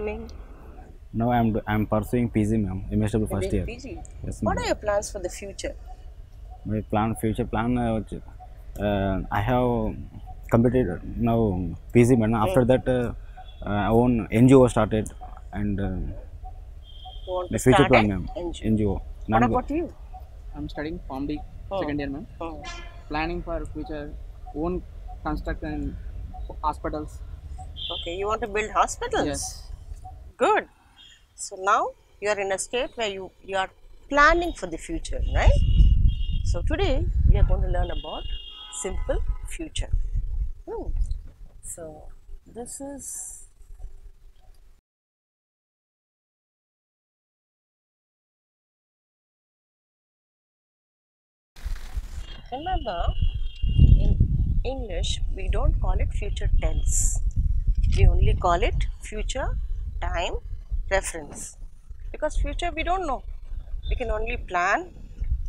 coming? Now I'm pursuing PG, ma'am. MSW first year. PG. Yes, What ma'am. are your plans for the future? My future plan. I have completed now PG, madam. After that, I own NGO started, and You want to my future start plan, an ma'am. NGO. NGO. What Non. about you? I'm studying Form D, Hmm. second year, ma'am. Hmm. Planning for future, own construct and hospitals. Okay, you want to build hospitals? Yes. Good. So now you are in a state where you are planning for the future, right? So today we are going to learn about simple future. So this is remember in English we don't call it future tense. We only call it future time reference because future we don't know. We can only plan,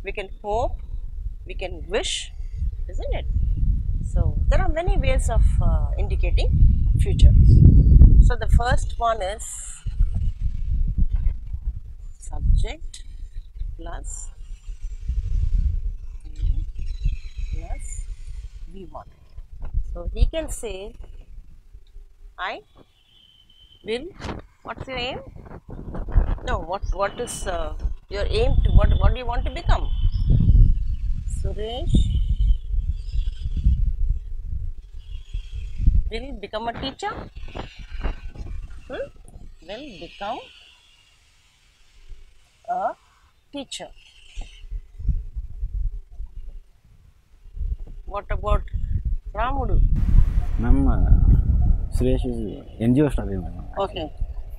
we can hope, we can wish, isn't it? So there are many ways of indicating future. So the first one is subject plus plus V1. So he can say, I will. What's your aim? No. What is your aim to? What do you want to become? Suresh will become a teacher. Will become a teacher. What about Ramudu? Ma'am, Suresh is NGO started, ma'am. Okay,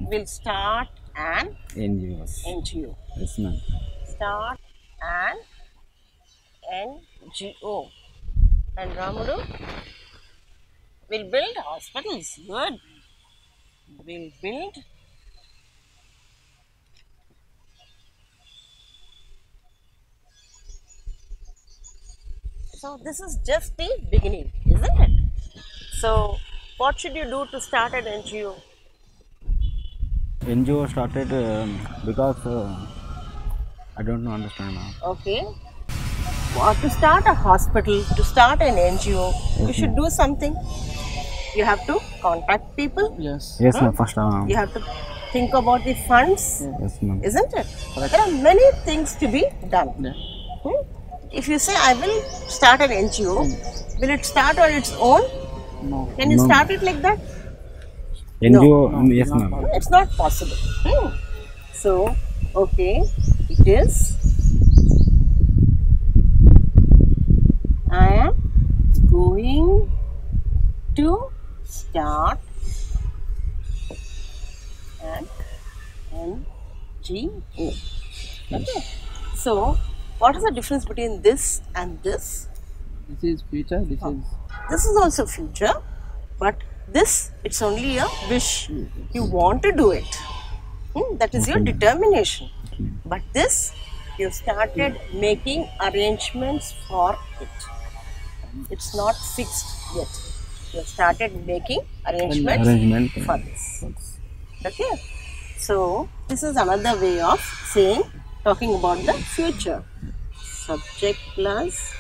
we'll start an NGOs. NGO. Yes, ma'am. Start an NGO. And Ramudu will build hospitals. Good. Will build so this is just the beginning, isn't it? So what should you do to start an NGO? NGO started because I don't know understand now. Okay. To start a hospital, to start an NGO, you should do something. You have to contact people. Yes. Yes, ma'am. First, You have to think about the funds, yes, ma'am. isn't it? There are many things to be done. Yeah. If you say, I will start an NGO, will it start on its own? No. Can you No. start it like that? NGO, No, yes, not ma'am. possible. It's not possible. So, okay, it is. I am going to start an NGO. Okay. So, what is the difference between this and this? This is future. This is also future, but this it's only a wish. You want to do it. That is your determination. But this you started making arrangements for it. It's not fixed yet. You started making arrangements for this. Okay. So this is another way of saying talking about the future. Subject plus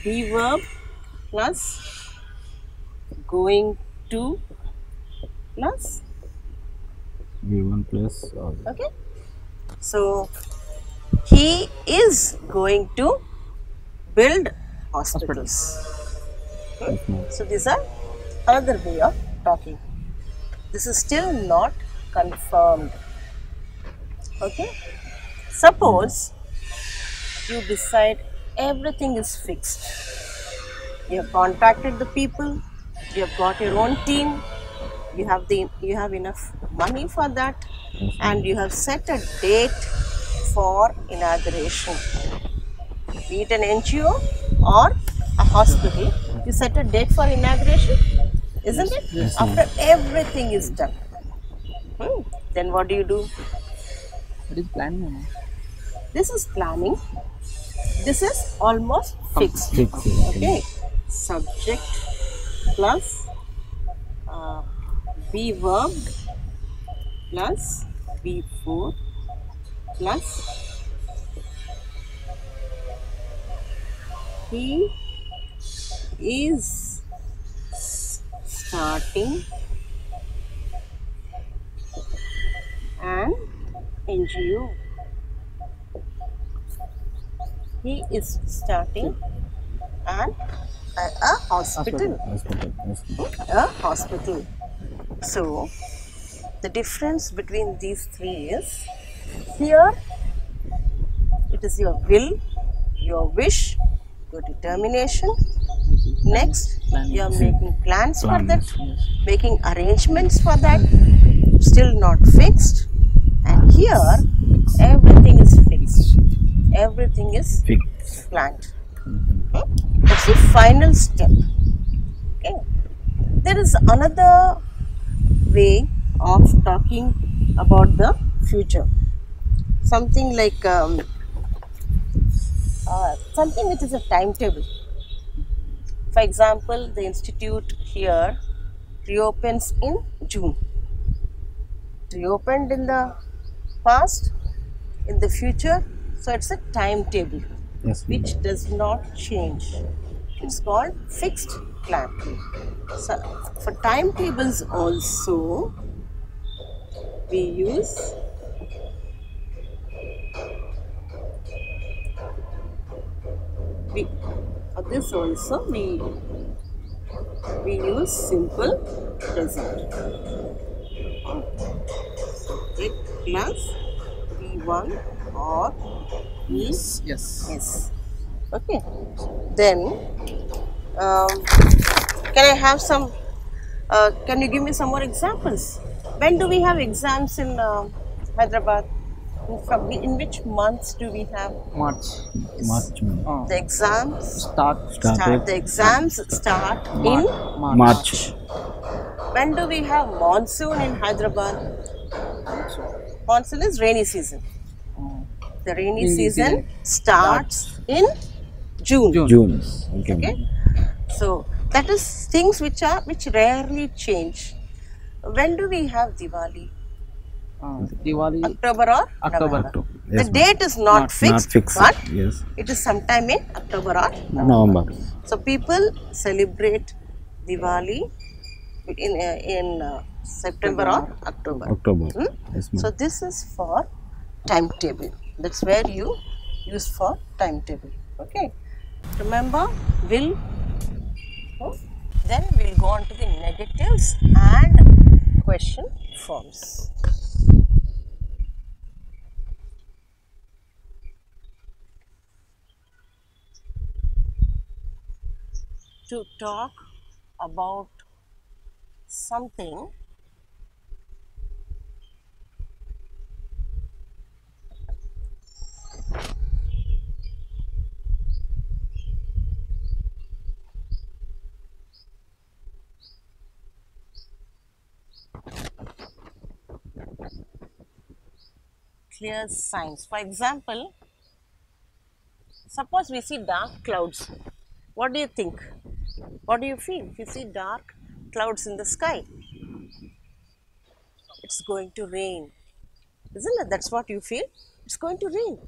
be verb plus going to plus V1 plus. okay. So he is going to build hospitals. So these are another way of talking. This is still not confirmed. Okay. Suppose you decide everything is fixed. You have contacted the people, you have got your own team, you have enough money for that, and you have set a date for inauguration. Be it an NGO or a hospital, you set a date for inauguration, isn't it? Yes, After everything is done. Then what do you do? What is planning, ma'am? This is planning. This is almost fixed. Fixed. Okay. Subject plus be verb plus B4 plus he is starting an NGO. He is starting a hospital. Hospital. Yes. A hospital. So the difference between these three is here it is your will, your wish, your determination. Next, you are making plans for that, making arrangements for that, still not fixed. And here, everything is fixed. Everything is Fix. planned. That's the final step. Okay. There is another way of talking about the future. Something like something which is a timetable. For example, the institute here reopens in June. It reopened in the past, in the future, so it's a timetable Yes. which does not change. It's called fixed plan. So for timetables also we use for this also we use simple present. It plus V1 or Yes. Yes. Okay. Then can I have some? Can you give me some more examples? When do we have exams in Hyderabad? In which months do we have March. March. the exams? Start. Started. The exams start in March. When do we have monsoon in Hyderabad? Monsoon is rainy season. The rainy season starts in June. June. Okay. Okay. So that is things which rarely change. When do we have Diwali? Diwali. October or October. November? Yes, The date is not fixed, Not fixed. but Yes. it is sometime in October or November. So people celebrate Diwali in September or October. October. Yes, ma'am. So this is for timetable. That's where you use for timetable. Okay. Remember, will. Then we'll go on to the negatives and question forms. To talk about something clear signs. For example, suppose we see dark clouds. What do you think? What do you feel? If you see dark clouds in the sky, it's going to rain. Isn't it? That's what you feel. It's going to rain.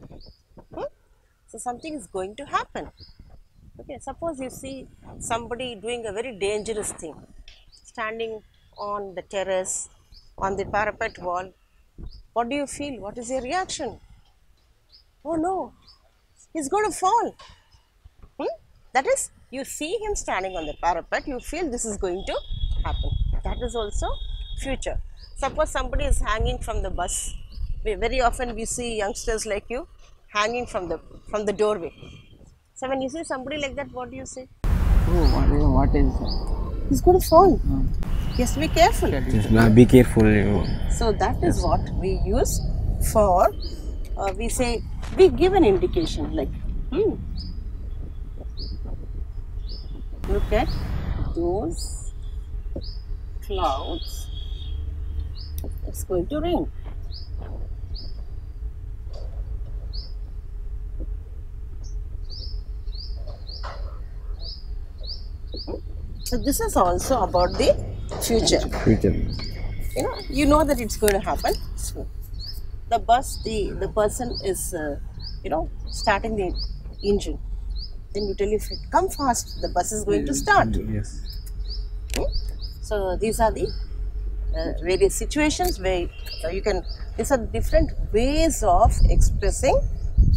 So something is going to happen. Okay, suppose you see somebody doing a very dangerous thing, standing on the terrace, on the parapet wall. What do you feel? What is your reaction? Oh no, he's going to fall. That is, you see him standing on the parapet, you feel this is going to happen. That is also future. Suppose somebody is hanging from the bus. Very often we see youngsters like you hanging from the doorway. So when you see somebody like that, what do you say? Oh, what is that? He's going to fall. Yes, be careful. Just be careful. So that is what we use for, we say, we give an indication like, look at those clouds, it's going to rain. So this is also about the future. Future. you know that it's going to happen. So the bus, the person is, starting the engine. Then you tell your friend, come fast, the bus is going to start. Yes. So these are the various situations where you can, these are different ways of expressing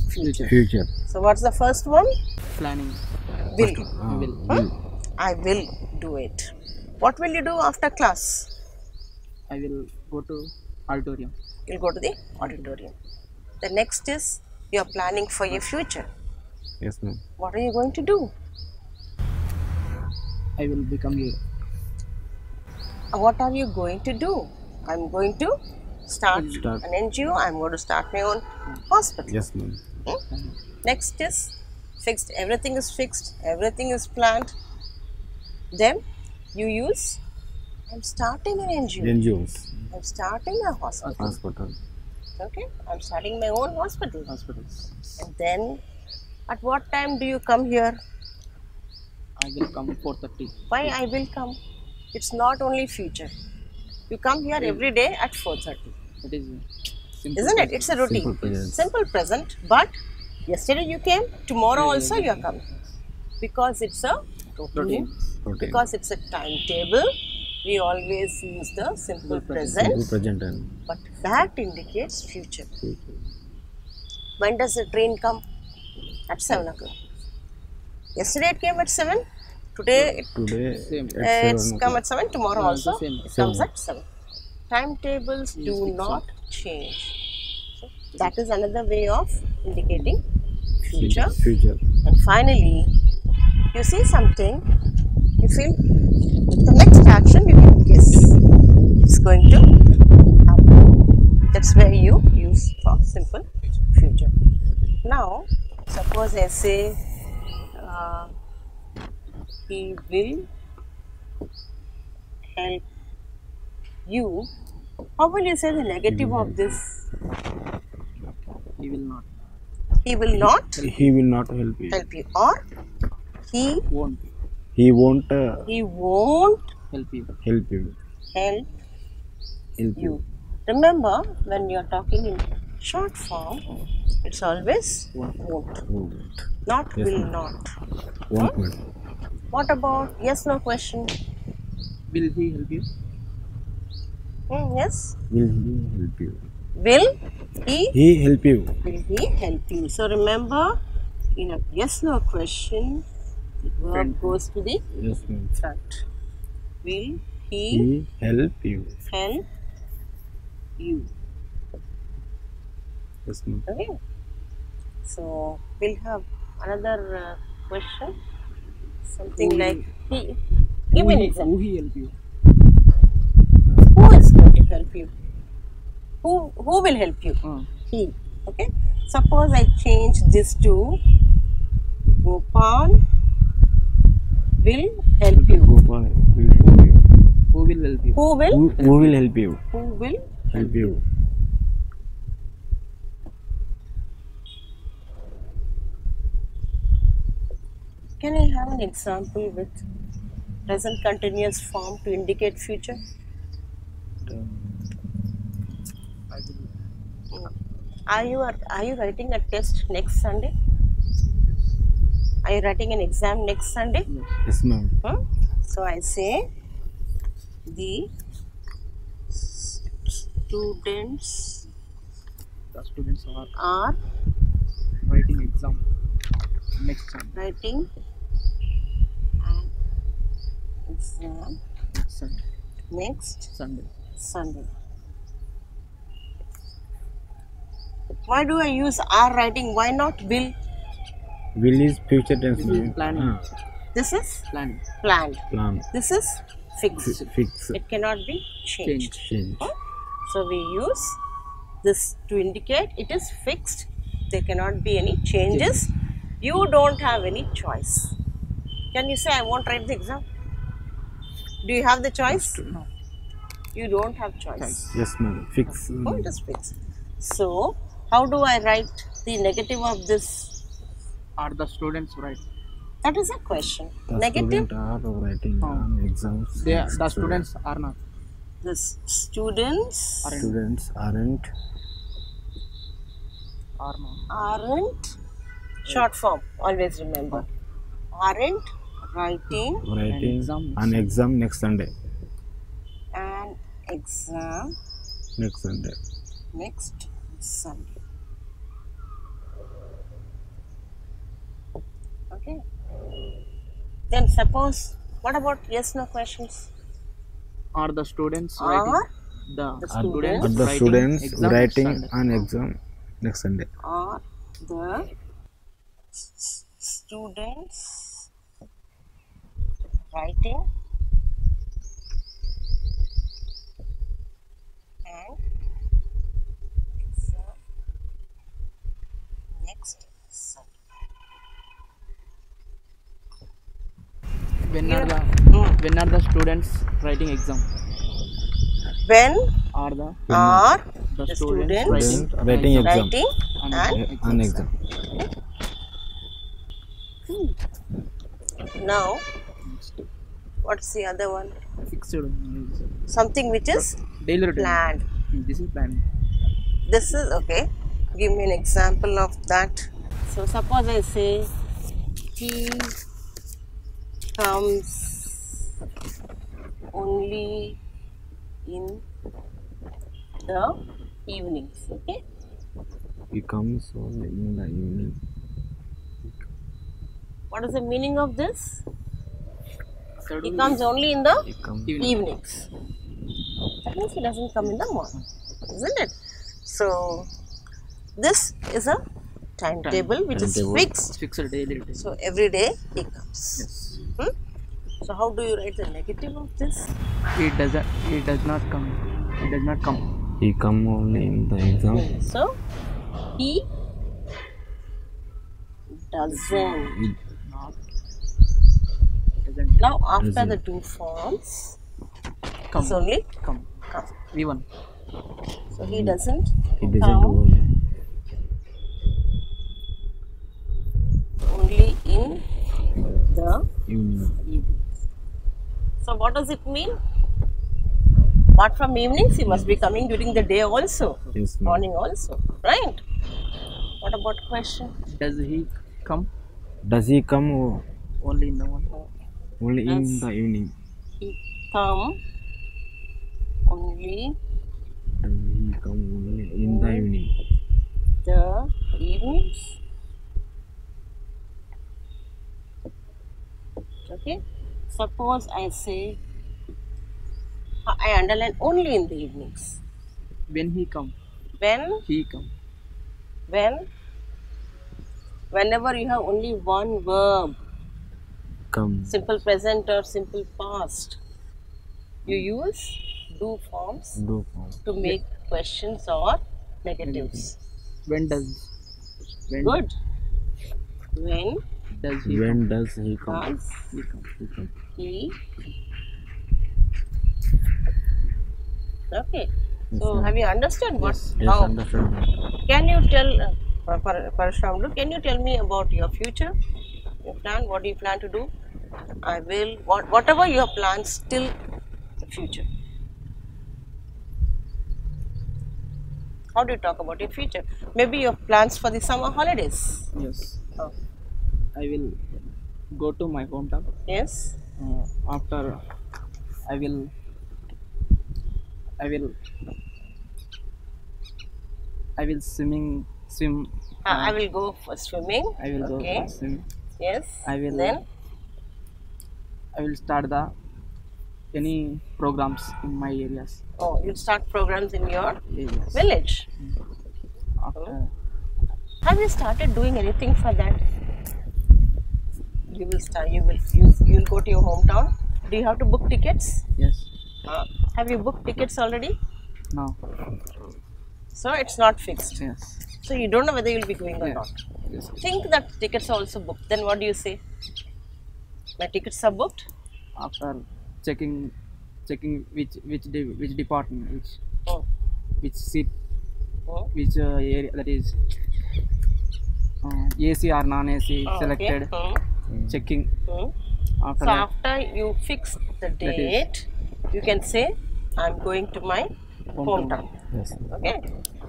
future. Future. So what's the first one? Planning. Will. Will. I will do it. What will you do after class? I will go to auditorium. You'll go to the auditorium. The next is you're planning for your future. Yes, ma'am. What are you going to do? I will become a What are you going to do? I'm going to start Start. an NGO. I'm going to start my own hospital. Yes, ma'am. Next is fixed. Everything is fixed. Everything is planned. Then you use, I'm starting an NGO. NGOs. I'm starting a hospital. Hospital. Okay. I'm starting my own hospital. hospitals. And then at what time do you come here? I will come 4:30. Why I will come? It's not only future. You come here every day at 4:30. That is simple. Isn't it? It's a routine. Simple present. Simple present. But yesterday you came, tomorrow Yeah, also yeah, you are coming. Because it's a Routine. Routine. because it's a timetable, we always use the simple present, Simple present and but that indicates future. future. When does the train come? At 7 o'clock. Yesterday it came at 7. Today Today Same. at it's 7 come at 7. Tomorrow No, it's the also same. it comes 7. at 7. Timetables do fixed. not change. So that is another way of indicating future. Future. And finally, you see something, you feel the next action, you can guess it's going to happen. That's where you use for simple future. Now, suppose I say he will help you. How will you say the negative of this? He will not. He will not He will not help you. help you, or he Won't He won't won't help you. help you. help Help you. you. Remember, when you're talking in short form, it's always won't, Won't. not Yes, will ma'am. not. Won't. Ma'am. What about yes no question? Will he help you? Yes. Will he help you? Will he Help you? will he help you? So remember, in a yes no question, the verb goes to the Yes, ma'am. front. Will he He help you? help you? Yes, ma'am. Okay. So we'll have another question. Something like he. Give me an example. Who he help you? Who is going to help you? Who will help you? Uh, He. Okay. Suppose I change this to Gopal will help you. Gopal will help you. who will help you? Who will? Who will help you? Who will? Help you. Can I have an example with present continuous form to indicate future? I will. Are you writing a test next Sunday? Are you writing an exam next Sunday? Yes, ma'am. So I say the students The students are writing exam next Sunday. writing an exam Next Sunday. next Sunday. Sunday. Why do I use are writing? Why not will? Will is future tense. This is ma'am. planning. This is Planning. planned. Plan. This is fixed. Fix. It cannot be changed. Change. So we use this to indicate it is fixed. There cannot be any changes. You don't have any choice. Can you say I won't write the exam? Do you have the choice? No. You don't have choice. Yes, ma'am. Fix. Oh, it is fixed. So how do I write the negative of this? Are the students right? That is a question. The Negative. student are writing on exams. The students are not. The students Students aren't Or no. aren't, short form, always remember, aren't writing writing exam an exam next Sunday. an exam Next Sunday. next Sunday. Okay. Then suppose, what about yes no questions? Are the students writing? Are The the students Are the writing students exam writing Sunday. an exam next Sunday? are the students writing an exam next Sunday? When are the Mm. when are the students writing exam? When Are the are the the students students writing writing exam. writing an an An exam. Now, Next. what's the other one? Fixed Something which is daily routine. planned. This is plan. This is okay. Give me an example of that. So, suppose I say he comes only in the evenings. Okay. He comes only in the evening. What is the meaning of this? Third He one comes only in the He comes. evenings. That means he doesn't come in the morning, isn't it? So, this is a timetable which is Timetable. fixed. fixed daily routine. So, every day he comes. Yes. Hmm? So, how do you write the negative of this? It doesn't. It does not come. It does not come. He come only in the exam. So, he doesn't. Not. Doesn't Now, after Doesn't. the two forms, come. it's only Come. come. V1. So, he doesn't He doesn't come work. only in the Evening. evenings. So, what does it mean? Apart from evenings, he must be coming during the day also, Yes, ma'am. morning also, right? What about question? Does he come Does he come only in the one? only in Does the evening? he come only Does he come only in the evening? the evenings? Okay. Suppose I say, I underline only in the evenings. When he come, When, he come. whenever you have only one verb, Come. simple present or simple past, you use do forms Do form. to make questions or negatives. When does? When Good. When does he When does he come? does He come. He come. he? Okay. Yes, So ma'am. have you understood what? Yes, How? understood. Can you tell, Parashuramlu, can you tell me about your future? Your plan? What do you plan to do? I will. Whatever your plans till the future. How do you talk about your future? Maybe your plans for the summer holidays. Yes. Oh, I will go to my hometown. yes. After I will I will I will swim. I will go for swimming. I will Okay. go for swim. Yes. I will Then. I will start the any programs in my areas. Oh, you start programs in your Areas. village. After Have you started doing anything for that? You will start. You'll go to your hometown. Do you have to book tickets? yes. Have you booked tickets already? No. So it's not fixed. Yes. So you don't know whether you'll be going or Yes. not. Yes. Think that tickets are also booked. Then what do you say? My tickets are booked. After checking which department Oh. which seat Oh. which area that is AC or non-AC Oh, selected. Okay. Checking Hmm. after So that. after you fix the That is- date, you can say I'm going to my hometown. Yes. Okay.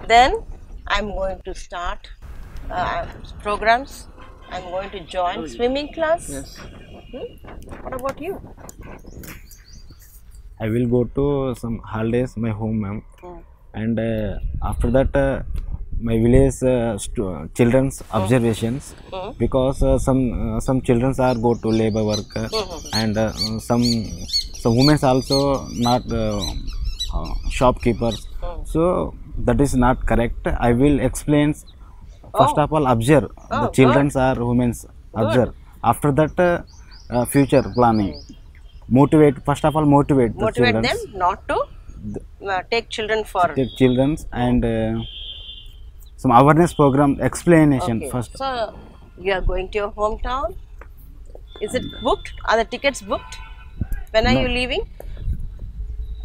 Then I'm going to start programs. I'm going to join swimming class. Yes. What about you? I will go to some holidays my home, ma'am, Mm. and after that my village children's observations, Mm. because some children are go to labor work, and some women also not shopkeepers. So that is not correct. I will explain. First Oh, of all, observe the oh, good, children's or women's good. observe. After that, future planning. Motivate, first of all, motivate the Motivate them children's, not to take children for. take children's, Mm. and some awareness program explanation Okay. first. So you are going to your hometown. Is it And booked? Are the tickets booked? When are no, you leaving?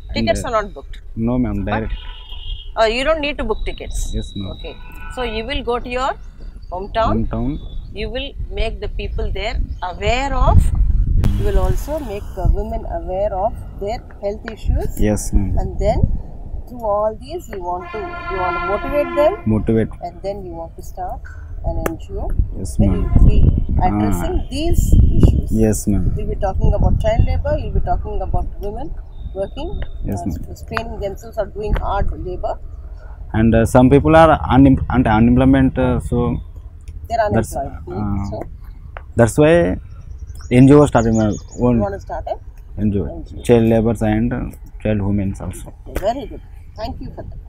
and Tickets are not booked. no, ma'am, But direct. you don't need to book tickets. Yes, ma'am. Okay. So you will go to your hometown. Hometown. You will make the people there aware of. You will also make women aware of their health issues. Yes, ma'am. And then through all these, you want to motivate them, Motivate. and then you want to start an NGO Yes, where you ma'am. will be addressing these issues. Yes, ma'am. You'll be talking about child labor. You'll be talking about women working, Yes, ma'am. straining themselves or doing hard labor. And some people are unemployment, so They're that's unemployed. So that's why NGO started my you own want to start a NGO, NGO. child laborers and child women also. Okay, very good. Thank you for that.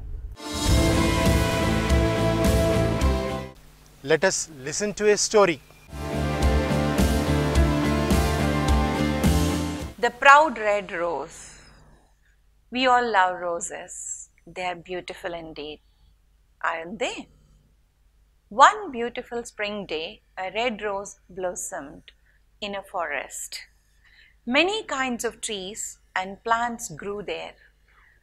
Let us listen to a story. The proud red rose. We all love roses. They are beautiful indeed, aren't they? One beautiful spring day, a red rose blossomed in a forest. Many kinds of trees and plants grew there.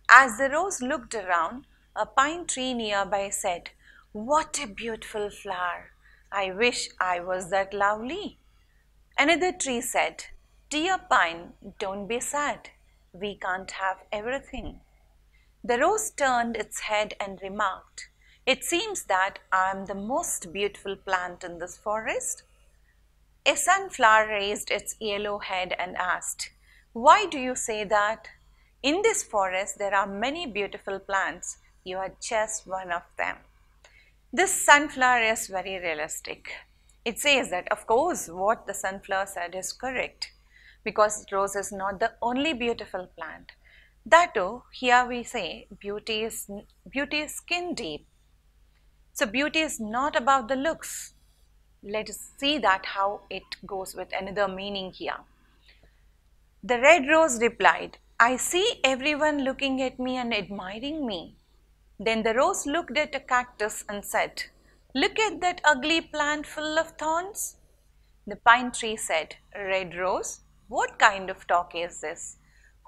As the rose looked around, a pine tree nearby said, "What a beautiful flower! I wish I was that lovely." Another tree said, "Dear pine, don't be sad. We can't have everything." The rose turned its head and remarked, "It seems that I am the most beautiful plant in this forest." A sunflower raised its yellow head and asked, "Why do you say that? In this forest there are many beautiful plants. You are just one of them." This sunflower is very realistic. It says that, of course, what the sunflower said is correct, because rose is not the only beautiful plant. That too, here we say beauty is skin deep. So beauty is not about the looks. Let us see that how it goes with another meaning here. The red rose replied, "I see everyone looking at me and admiring me." Then the rose looked at a cactus and said, "Look at that ugly plant full of thorns." The pine tree said, "Red rose, what kind of talk is this?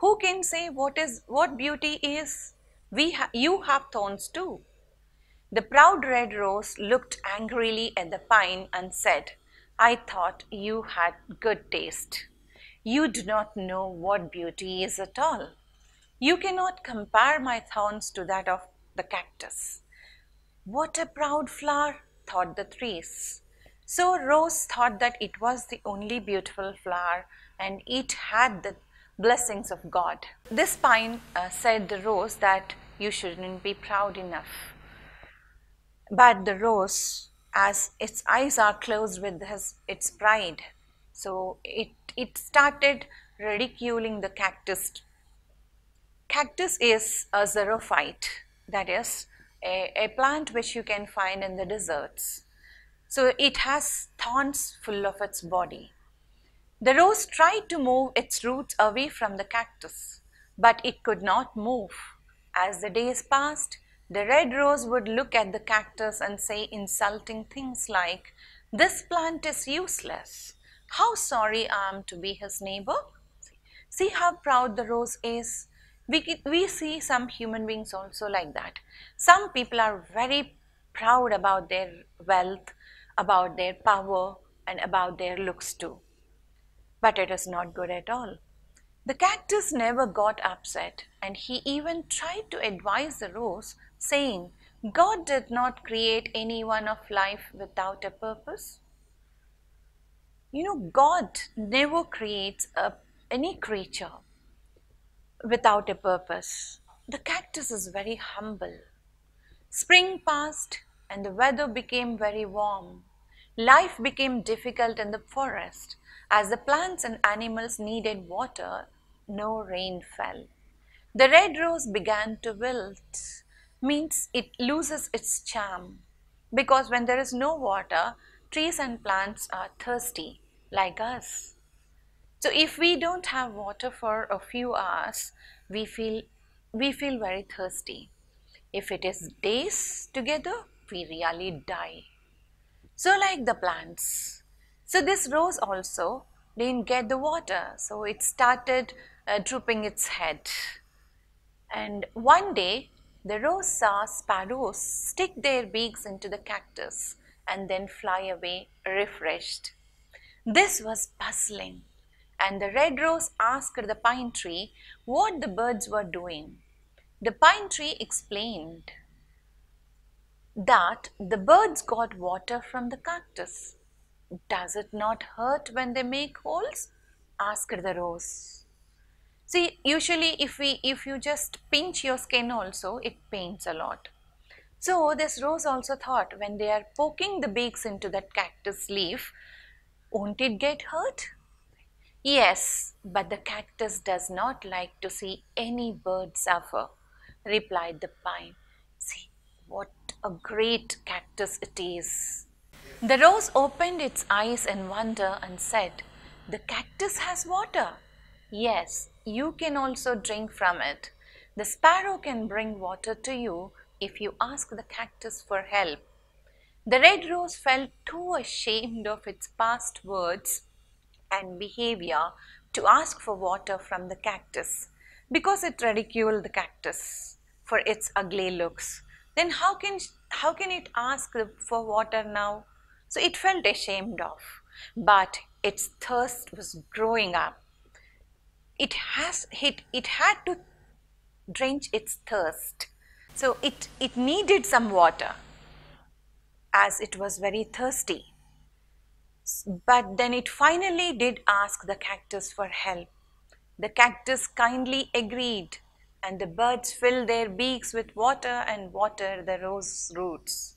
Who can say what beauty is? You have thorns too." The proud red rose looked angrily at the pine and said, "I thought you had good taste. You do not know what beauty is at all. You cannot compare my thorns to that of the cactus." What a proud flower, thought the trees. So Rose thought that it was the only beautiful flower and it had the blessings of God. This pine said the rose that you shouldn't be proud enough. But the rose, as its eyes are closed with its pride, so it started ridiculing the cactus. Cactus is a xerophyte, that is a plant which you can find in the deserts. So it has thorns full of its body. The rose tried to move its roots away from the cactus, but it could not move. As the days passed, the red rose would look at the cactus and say insulting things like, "This plant is useless. How sorry I am to be his neighbor." See how proud the rose is. We see some human beings also like that. Some people are very proud about their wealth, about their power, and about their looks too. But it is not good at all. The cactus never got upset, and he even tried to advise the rose, saying, God did not create anyone of life without a purpose. God never creates any creature without a purpose. The cactus is very humble. Spring passed and the weather became very warm. Life became difficult in the forest. As the plants and animals needed water, no rain fell. The red rose began to wilt, means it loses its charm. Because when there is no water, trees and plants are thirsty, like us. So if we don't have water for a few hours, we feel very thirsty. If it is days together, we really die. So like the plants. So this rose also didn't get the water, so it started drooping its head. And one day, the rose saw sparrows stick their beaks into the cactus and then fly away refreshed. This was puzzling, and the red rose asked the pine tree what the birds were doing. The pine tree explained that the birds got water from the cactus. Does it not hurt when they make holes? Asked the rose. See, usually if you just pinch your skin also, it pains a lot. So this rose also thought, when they are poking the beaks into that cactus leaf, won't it get hurt? Yes, but the cactus does not like to see any bird suffer, replied the pine. See, what a great cactus it is. The rose opened its eyes in wonder and said, the cactus has water. Yes, you can also drink from it. The sparrow can bring water to you if you ask the cactus for help. The red rose felt too ashamed of its past words and behavior to ask for water from the cactus because it ridiculed the cactus for its ugly looks. Then how can it ask for water now? So it felt ashamed of, but its thirst was growing up. It had to drench its thirst. So it needed some water as it was very thirsty. But then it finally did ask the cactus for help. The cactus kindly agreed, and the birds filled their beaks with water and watered the rose roots.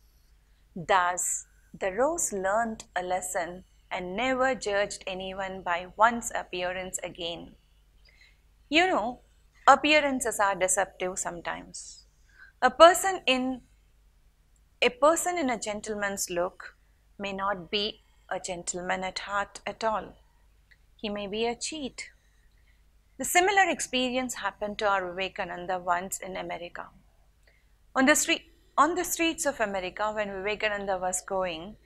Thus, the rose learned a lesson and never judged anyone by one's appearance again. Appearances are deceptive sometimes. A person in a gentleman's look may not be a gentleman at heart at all. He may be a cheat. The similar experience happened to our Vivekananda once in America. On the streets of America, when Vivekananda was going,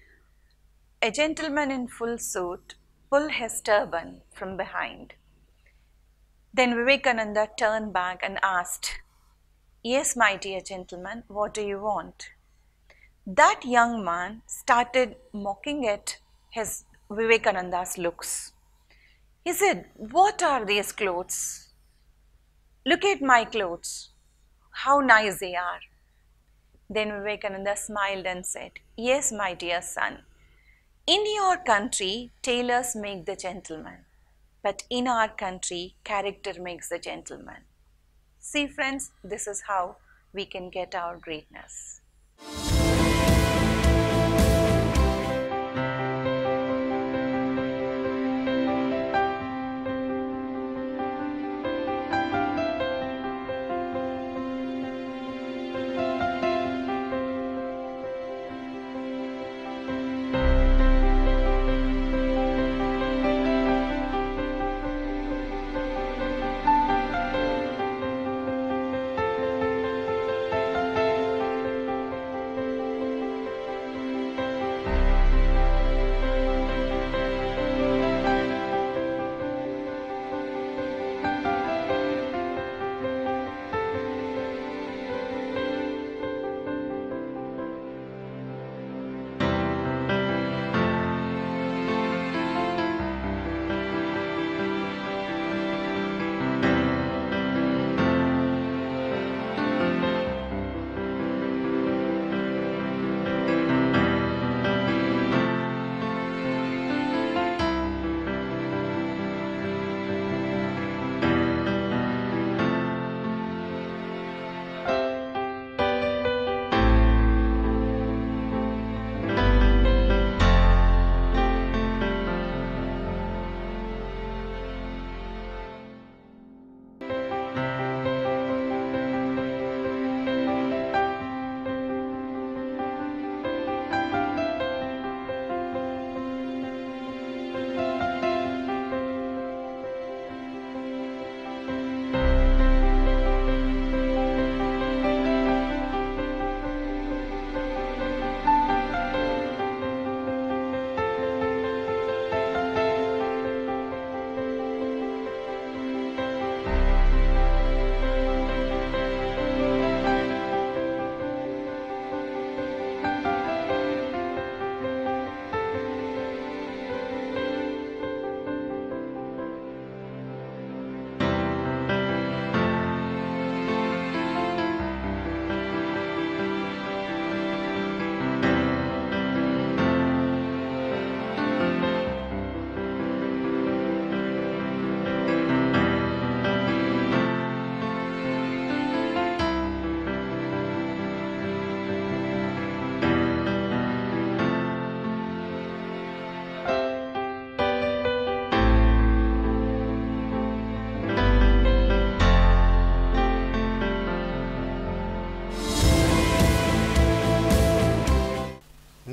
a gentleman in full suit pulled his turban from behind. Then Vivekananda turned back and asked, "Yes, my dear gentleman, what do you want?" That young man started mocking at his Vivekananda's looks. He said, "What are these clothes? Look at my clothes. How nice they are." Then Vivekananda smiled and said, "Yes, my dear son. In your country, tailors make the gentleman. But in our country, character makes the gentleman." See friends, this is how we can get our greatness.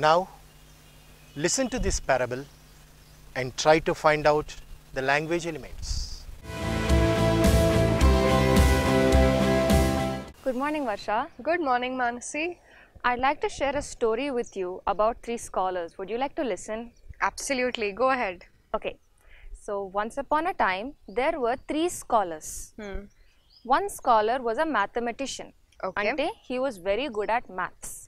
Now, listen to this parable and try to find out the language elements. Good morning, Varsha. Good morning, Manasi. I'd like to share a story with you about three scholars. Would you like to listen? Absolutely, go ahead. Okay. So, once upon a time, there were three scholars. One scholar was a mathematician. Okay. Ante he was very good at maths.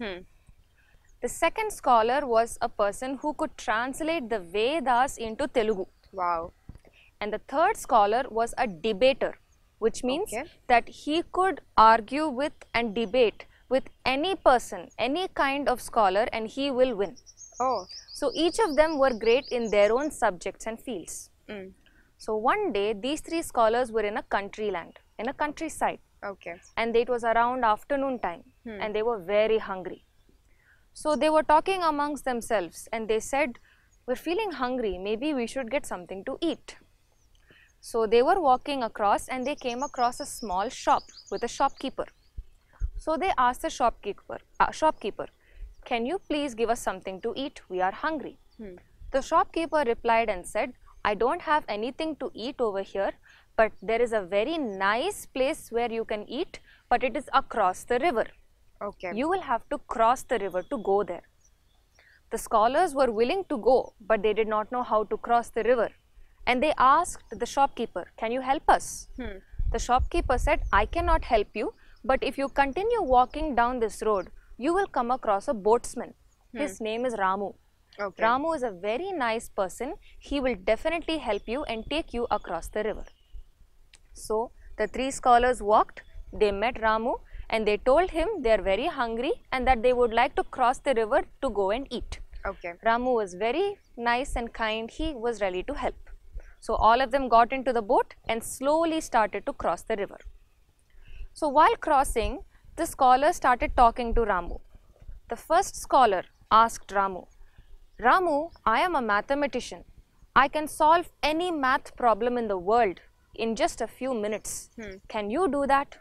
The second scholar was a person who could translate the Vedas into Telugu. Wow. And the third scholar was a debater, which means Okay. that he could argue with and debate with any person, any kind of scholar, and he will win. Oh. So each of them were great in their own subjects and fields. So one day these three scholars were in a country land, in a countryside, Okay. and it was around afternoon time and they were very hungry. So they were talking amongst themselves and they said, we're feeling hungry, maybe we should get something to eat. So they were walking across and they came across a small shop with a shopkeeper. So they asked the shopkeeper, can you please give us something to eat? We are hungry. The shopkeeper replied and said, I don't have anything to eat over here, but there is a very nice place where you can eat, but it is across the river. Okay. You will have to cross the river to go there. The scholars were willing to go, but they did not know how to cross the river. And they asked the shopkeeper, can you help us? The shopkeeper said, I cannot help you, but if you continue walking down this road, you will come across a boatsman. His name is Ramu. Okay. Ramu is a very nice person. He will definitely help you and take you across the river. So the three scholars walked, they met Ramu and they told him they are very hungry and that they would like to cross the river to go and eat. Okay. Ramu was very nice and kind. He was ready to help. So all of them got into the boat and slowly started to cross the river. So while crossing, the scholars started talking to Ramu. The first scholar asked Ramu, Ramu, I am a mathematician. I can solve any math problem in the world in just a few minutes. Can you do that?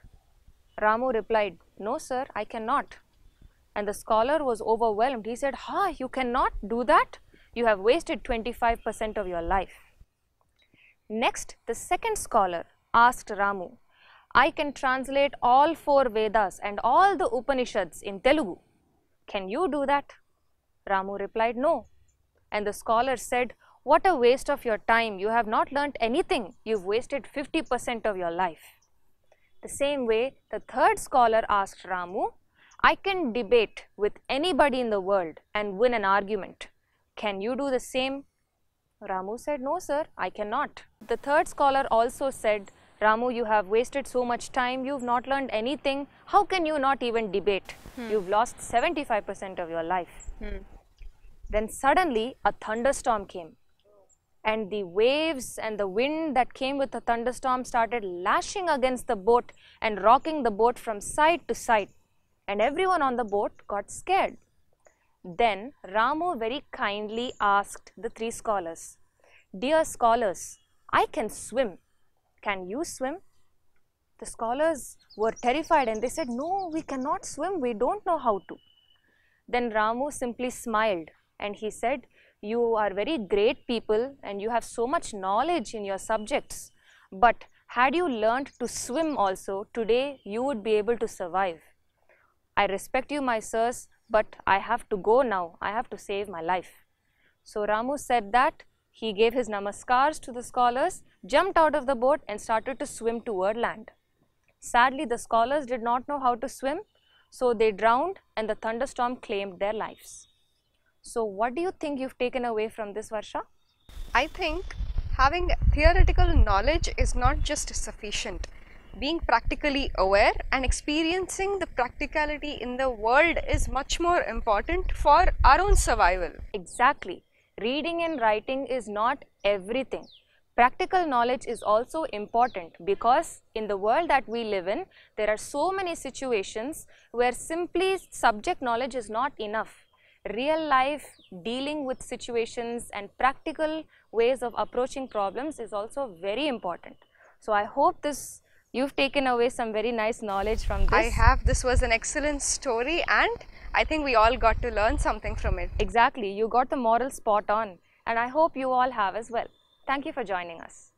Ramu replied, no sir, I cannot. And the scholar was overwhelmed. He said, you cannot do that? You have wasted 25% of your life. Next, the second scholar asked Ramu, I can translate all 4 Vedas and all the Upanishads in Telugu. Can you do that? Ramu replied, no. And the scholar said, what a waste of your time. You have not learnt anything. You've wasted 50% of your life. The same way, the third scholar asked Ramu, I can debate with anybody in the world and win an argument. Can you do the same? Ramu said, no sir, I cannot. The third scholar also said, Ramu, you have wasted so much time, you've not learned anything. How can you not even debate? You've lost 75% of your life. Then suddenly a thunderstorm came. And the waves and the wind that came with the thunderstorm started lashing against the boat and rocking the boat from side to side. And everyone on the boat got scared. Then Ramu very kindly asked the 3 scholars, dear scholars, I can swim. Can you swim? The scholars were terrified and they said, no, we cannot swim. We don't know how to. Then Ramu simply smiled and he said, you are very great people and you have so much knowledge in your subjects. But had you learned to swim also, today you would be able to survive. I respect you, my sirs, but I have to go now. I have to save my life. So Ramu said that. He gave his namaskars to the scholars, jumped out of the boat and started to swim toward land. Sadly, the scholars did not know how to swim, so they drowned and the thunderstorm claimed their lives. So what do you think you've taken away from this, Varsha? I think having theoretical knowledge is not just sufficient. Being practically aware and experiencing the practicality in the world is much more important for our own survival. Exactly. Reading and writing is not everything. Practical knowledge is also important because in the world that we live in, there are so many situations where simply subject knowledge is not enough. Real life dealing with situations and practical ways of approaching problems is also very important. So I hope this You've taken away some very nice knowledge from this. I have. This was an excellent story, and I think we all got to learn something from it. Exactly. You got the moral spot on, and I hope you all have as well. Thank you for joining us.